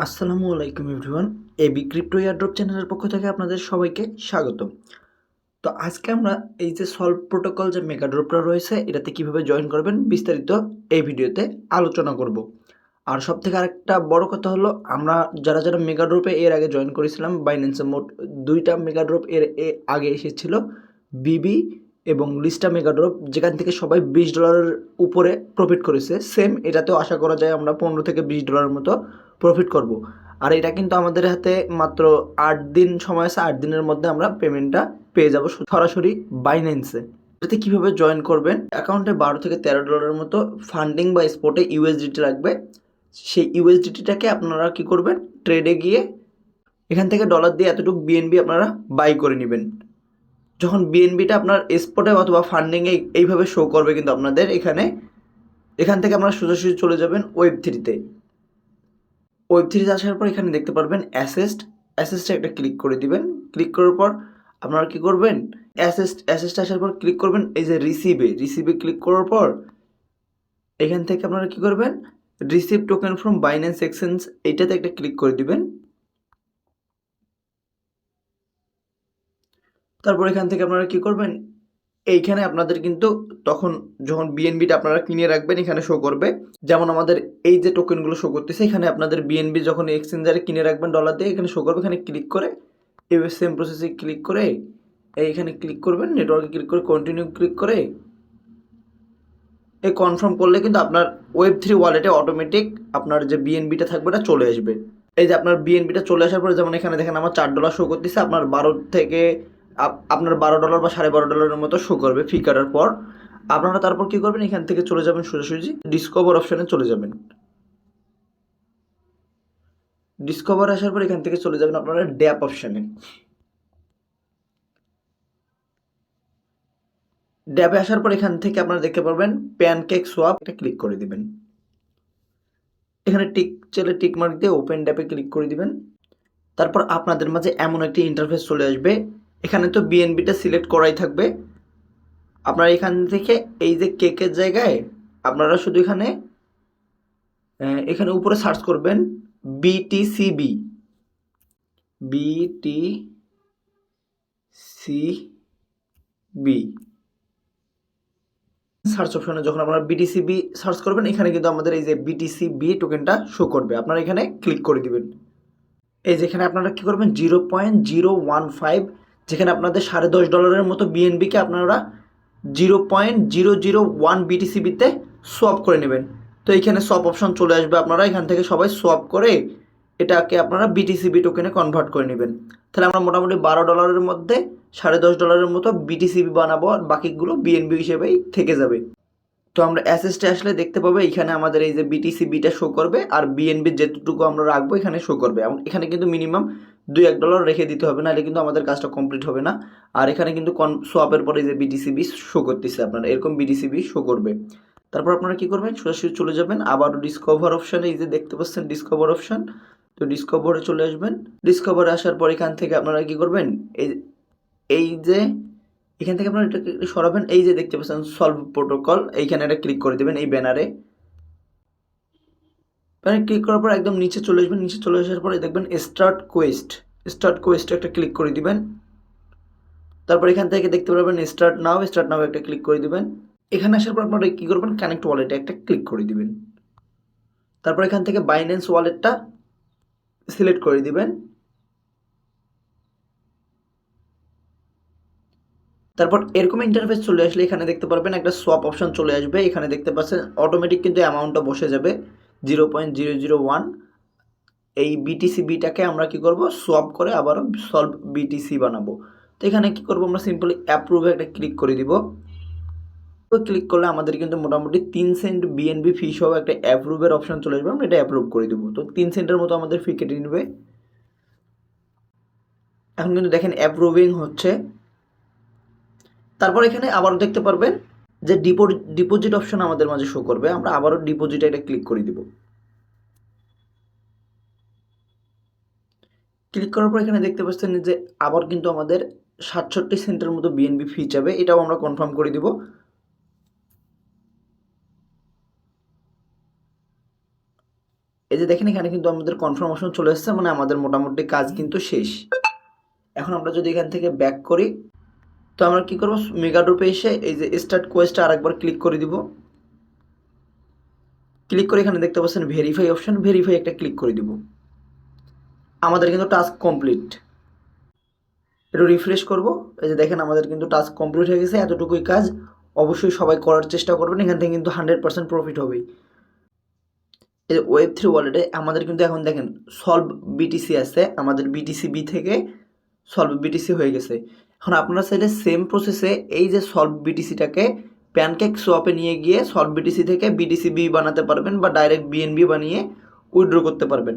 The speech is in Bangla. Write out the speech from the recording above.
আসসালামু আলাইকুম এভরিওয়ান। এবি ক্রিপ্টো এয়ারড্রপ চ্যানেলের পক্ষ থেকে আপনাদের সবাইকে স্বাগত। তো আজকে আমরা এই যে সলভ প্রোটোকল যে মেগা ড্রপটা রয়েছে এটাতে কিভাবে জয়েন করবেন বিস্তারিত এই ভিডিওতে আলোচনা করব। আর সবথেকে আরেকটা বড় কথা হলো আমরা যারা মেগা ড্রপে এর আগে জয়েন করেছিলাম বাইন্যান্সে মোট 2টা মেগা ড্রপ আগে এসেছিল, বিবি এবং লিস্টা মেগা ড্রপ, যেখান থেকে সবাই $20 উপরে প্রফিট করেছে। সেম এটাতেও আশা করা যায় আমরা $15 থেকে $20 মতো প্রফিট করব। আর এটা কিন্তু আমাদের হাতে মাত্র 8 দিন সময় আছে। 8 দিনের মধ্যে আমরা পেমেন্টটা পেয়ে যাব সরাসরি বাইন্যান্সে। এটাতে কীভাবে জয়েন করবেন, অ্যাকাউন্টে $12 থেকে $13 মতো ফান্ডিং বা স্পটে ইউএসডিটি রাখবে। সেই ইউএসডিটিটাকে আপনারা কী করবেন, ট্রেডে গিয়ে এখান থেকে ডলার দিয়ে এতটুকু বিএনবি আপনারা বাই করে নেবেন। যখন বিএনবিটা আপনার স্পটে অথবা ফান্ডিংয়ে এইভাবে শো করবে, কিন্তু আপনাদের এখান থেকে আপনারা সোজাসুজি চলে যাবেন ওয়েব3তে। ওয়েব3তে আসার পর এখানে দেখতে পারবেন অ্যাসেস্টে একটা ক্লিক করে দিবেন। ক্লিক করার পর আপনারা কী করবেন, অ্যাসেস্টে আসার পর ক্লিক করবেন এই যে রিসিভে ক্লিক করার পর এখান থেকে আপনারা কী করবেন, receive token from Binance exchange এইটাতে একটা ক্লিক করে দিবেন। তারপর এখান থেকে আপনারা কী করবেন, এইখানে আপনাদের কিন্তু তখন যখন বিএনবিটা আপনারা কিনে রাখবেন এখানে শো করবে। যেমন আমাদের এই যে টোকেনগুলো শো করতেছে, এখানে আপনাদের বিএনবি যখন এক্সচেঞ্জারে কিনে রাখবেন ডলার দিয়ে এখানে শো করবে। এখানে ক্লিক করে এবার সেম প্রসেসে ক্লিক করে এইখানে ক্লিক করবেন, নেটওয়ার্কে ক্লিক করে কন্টিনিউ ক্লিক করে এই কনফার্ম করলে কিন্তু আপনার ওয়েব3 ওয়ালেটে অটোমেটিক আপনার যে বিএনবিটা থাকবে এটা চলে আসবে। এই যে আপনার বিএনবিটা চলে আসার পরে যেমন এখানে দেখেন আমার $4 শো করতেছে, আপনার আপনার $12 বা $12.5 মতো শো করবে ফি কাটার পর। আপনারা তারপর কী করবেন, এখান থেকে চলে যাবেন সোজাসুজি ডিসকভার অপশানে চলে যাবেন। ডিসকভার আসার পর এখান থেকে চলে যাবেন আপনারা ড্যাপ অপশানে। ড্যাপে আসার পর এখান থেকে আপনারা দেখতে পারবেন প্যানকেক সোয়াপ, এটা ক্লিক করে দিবেন। এখানে টিক মার্ক দিয়ে ওপেন ড্যাপে ক্লিক করে দিবেন। তারপর আপনাদের মাঝে এমন একটি ইন্টারফেস চলে আসবে, এখানে তো বিএনবিটা সিলেক্ট করাই থাকবে। আপনারা এখান থেকে এই যে কেকের জায়গায় আপনারা শুধু এখানে উপরে সার্চ করবেন বিটিসিবি সার্চ অপশনে যখন আপনারা বিটিসিবি সার্চ করবেন এখানে কিন্তু আমাদের এই যে বিটিসিবি টোকেনটা শো করবে। আপনারা এখানে ক্লিক করে দিবেন। এই যেখানে আপনারা কী করবেন 0.015, যেখানে আপনাদের $10.5 মতো বিএনবিকে আপনারা 0.001 বিটিসিবিতে সোয়াপ করে নেবেন। তো এইখানে সোয়াপ অপশন চলে আসবে, আপনারা এখান থেকে সবাই সোয়াপ করে এটাকে আপনারা বিটিসিবি টোকেনে কনভার্ট করে নেবেন। তাহলে আমরা মোটামুটি $12 মধ্যে $10.5 মতো বিটিসিবি বানাবো, আর বাকিগুলো বিএনবি হিসেবেই থেকে যাবে। তো আমরা অ্যাসেস্টে আসলে দেখতে পাবো এখানে আমাদের এই যে বিটিসিবিটা শো করবে, আর বিএনবির যেটুকু আমরা রাখবো এখানে শো করবে। এখানে কিন্তু মিনিমাম $2-1 রেখে দিতে হবে, নাহলে কিন্তু আমাদের কাজটা কমপ্লিট হবে না। আর এখানে কিন্তু সোয়াপের পরে যে বিটিসিবি শো করতেছে আপনারা এরকম বিটিসিবি শো করবে। তারপর আপনারা কী করবেন, সোজাসুজি চলে যাবেন আবার ডিসকভার অপশানে, এই যে দেখতে পাচ্ছেন ডিসকভার অপশান, তো ডিসকভারে চলে আসবেন। ডিসকভারে আসার পর এখান থেকে আপনারা কী করবেন, এই যে এখান থেকে আপনারা এটাকে সরাবেন। এই যে দেখতে পাচ্ছেন সলভ প্রোটোকল, এইখানে এটা ক্লিক করে দেবেন এই ব্যানারে। ক্লিক করার পর একদম নিচে চলে আসবেন। নিচে চলে আসার পরে দেখবেন স্টার্ট কোয়েস্টে একটা ক্লিক করে দিবেন। তারপর এখান থেকে দেখতে পারবেন স্টার্ট নাও একটা ক্লিক করে দিবেন। এখানে আসার পর আপনারা কী করবেন, কানেক্ট ওয়ালেটে একটা ক্লিক করে দিবেন। তারপর এখান থেকে বাইন্যান্স ওয়ালেটটা সিলেক্ট করে দিবেন। তারপর এরকম ইন্টারফেস চলে আসলে এখানে দেখতে পারবেন একটা সোয়াপ অপশন চলে আসবে। এখানে দেখতে পাচ্ছেন অটোমেটিক কিন্তু অ্যামাউন্টটা বসে যাবে 0.001। এই বিটিসিবিটাকে আমরা কি করব, সোয়াপ করে আবারও সলভ বিটিসি বানাবো। তো এখানে কি করব, আমরা সিম্পলি অ্যাপ্রুভে একটা ক্লিক করে দিব। ক্লিক করলে আমাদের কিন্তু মোটামুটি 3 সেন্ট বিএনবি ফি সহ একটা অ্যাপ্রুভের অপশন চলে আসবে। আমরা এটা অ্যাপ্রুভ করে দেবো। তো 3 সেন্টের মতো আমাদের ফি কেটে নেবে। এখন কিন্তু দেখেন অ্যাপ্রুভিং হচ্ছে। তারপর এখানে আবারও দেখতে পারবেন যে ডিপোজিট অপশন আমাদের মাঝে শো করবে। আমরা আবারও ডিপোজিটে এটা ক্লিক করে দিব। ক্লিক করার পর এখানে দেখতে পাচ্ছেন যে আবার কিন্তু আমাদের 67 সেন্টের মতো বিএনবি ফি যাবে, এটাও আমরা কনফার্ম করে দিব। এই যে দেখেন এখানে কিন্তু আমাদের কনফার্মেশন চলে এসেছে, মানে আমাদের মোটামুটি কাজ কিন্তু শেষ। এখন আমরা যদি এখান থেকে ব্যাক করি, তো আমরা কি করব, মেগাড্রপে এসে এই যে স্টার্ট কোয়েস্টটা আরেকবার ক্লিক করে দিব। ক্লিক করে এখানে দেখতে পাচ্ছেন ভেরিফাই অপশন, ভেরিফাই একটা ক্লিক করে দিব। আমাদের কিন্তু টাস্ক কমপ্লিট। একটু রিফ্রেশ করব, এই যে দেখেন আমাদের কিন্তু টাস্ক কমপ্লিট হয়ে গেছে। এতটুকুই কাজ, অবশ্যই সবাই করার চেষ্টা করবেন, এখান থেকে কিন্তু 100% প্রফিট হবেই। এই যে ওয়েব3 ওয়ালেটে আমাদের কিন্তু এখন দেখেন সলভ বিটিসি আছে, আমাদের বিটিসি বি থেকে সলভ বিটিসি হয়ে গেছে। এখন আপনারা চাইলে সেম প্রসেসে এই যে সলভ বিটিসিটাকে প্যানকেক সোয়াপে নিয়ে গিয়ে সলভ বিটিসি থেকে বিটিসি বি বানাতে পারবেন, বা ডাইরেক্ট বিএনবি বানিয়ে উইথড্র করতে পারবেন।